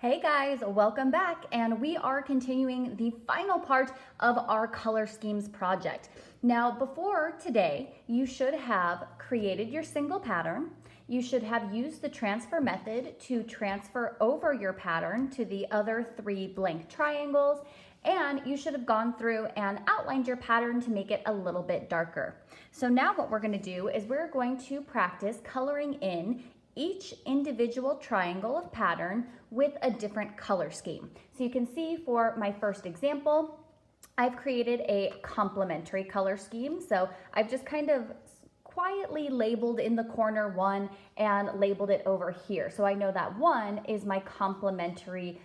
Hey guys, welcome back, and we are continuing the final part of our color schemes project. Now, before today, you should have created your single pattern. You should have used the transfer method to transfer over your pattern to the other three blank triangles, and you should have gone through and outlined your pattern to make it a little bit darker. So now what we're going to do is we're going to practice coloring in each individual triangle of pattern with a different color scheme. So you can see for my first example, I've created a complementary color scheme. So I've just kind of quietly labeled in the corner one and labeled it over here. So I know that one is my complementary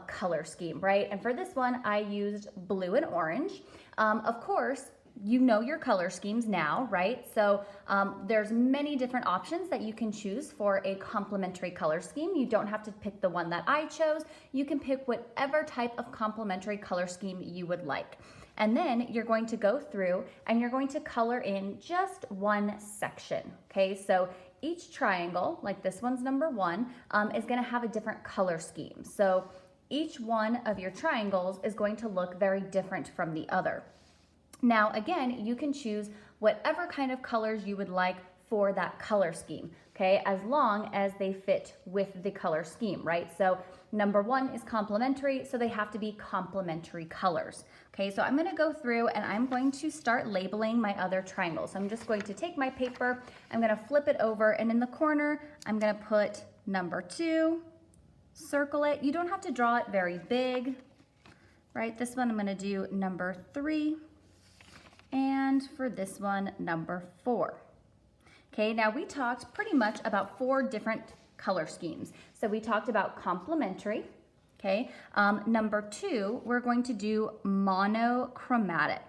color scheme, right? And for this one, I used blue and orange. Of course, you know your color schemes now, right? So there's many different options that you can choose for a complementary color scheme. You don't have to pick the one that I chose. You can pick whatever type of complementary color scheme you would like. And then you're going to go through and you're going to color in just one section, okay? So each triangle, like this one's number one, is gonna have a different color scheme. So each one of your triangles is going to look very different from the other. Now, again, you can choose whatever kind of colors you would like for that color scheme, okay, as long as they fit with the color scheme, right? So number one is complementary, so they have to be complementary colors, okay? So I'm gonna go through and I'm going to start labeling my other triangles. So I'm just going to take my paper, I'm gonna flip it over, and in the corner, I'm gonna put number two, circle it. You don't have to draw it very big, right? This one I'm gonna do number three. And for this one, number four. Okay, now we talked pretty much about four different color schemes. So we talked about complementary, okay? Number two, we're going to do monochromatic.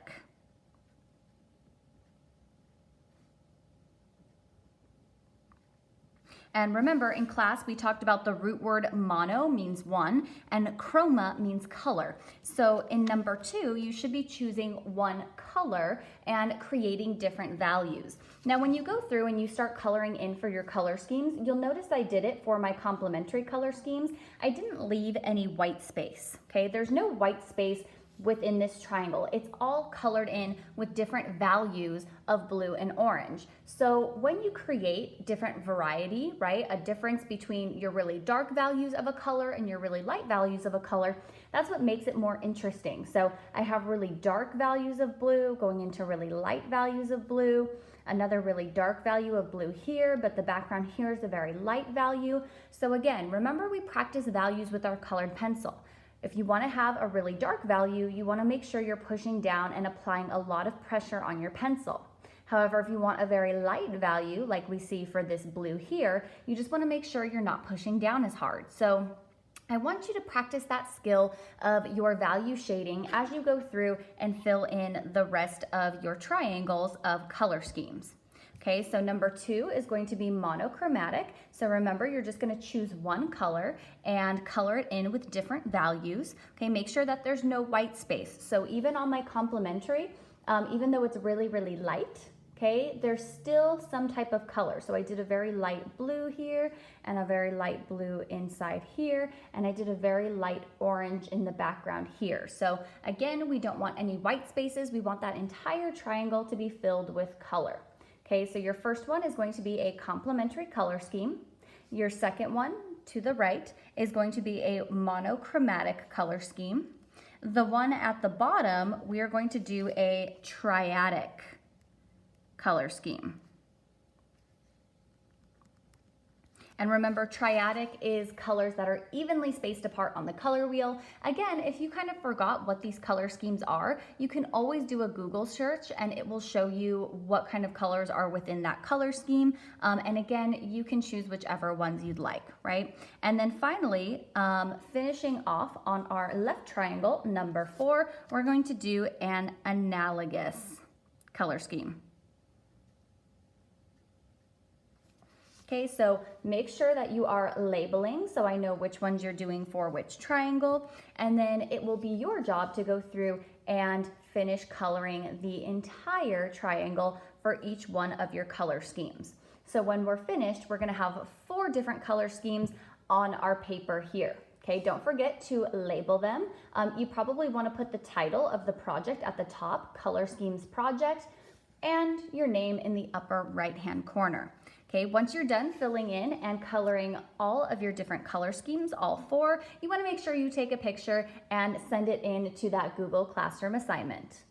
And remember, in class, we talked about the root word mono means one, and chroma means color. So in number two, you should be choosing one color and creating different values. Now, when you go through and you start coloring in for your color schemes, you'll notice I did it for my complementary color schemes. I didn't leave any white space, okay? There's no white space within this triangle. It's all colored in with different values of blue and orange. So when you create different variety, right, a difference between your really dark values of a color and your really light values of a color, that's what makes it more interesting. So I have really dark values of blue going into really light values of blue, another really dark value of blue here, but the background here is a very light value. So again, remember we practice values with our colored pencil. If you want to have a really dark value, you want to make sure you're pushing down and applying a lot of pressure on your pencil. However, if you want a very light value, like we see for this blue here, you just want to make sure you're not pushing down as hard. So I want you to practice that skill of your value shading as you go through and fill in the rest of your triangles of color schemes. Okay, so number two is going to be monochromatic. So remember, you're just gonna choose one color and color it in with different values. Okay, make sure that there's no white space. So even on my complementary, even though it's really, really light, okay, there's still some type of color. So I did a very light blue here and a very light blue inside here, and I did a very light orange in the background here. So again, we don't want any white spaces. We want that entire triangle to be filled with color. Okay, so your first one is going to be a complementary color scheme. Your second one to the right is going to be a monochromatic color scheme. The one at the bottom, we are going to do a triadic color scheme. And remember, triadic is colors that are evenly spaced apart on the color wheel. Again, if you kind of forgot what these color schemes are, you can always do a Google search and it will show you what kind of colors are within that color scheme. And again, you can choose whichever ones you'd like, right? And then finally, finishing off on our left triangle, number four, we're going to do an analogous color scheme. Okay, so make sure that you are labeling so I know which ones you're doing for which triangle, and then it will be your job to go through and finish coloring the entire triangle for each one of your color schemes. So when we're finished, we're gonna have 4 different color schemes on our paper here. Okay, don't forget to label them. You probably want to put the title of the project at the top, Color Schemes Project, and your name in the upper right-hand corner. Okay, once you're done filling in and coloring all of your different color schemes, all 4, you want to make sure you take a picture and send it in to that Google Classroom assignment.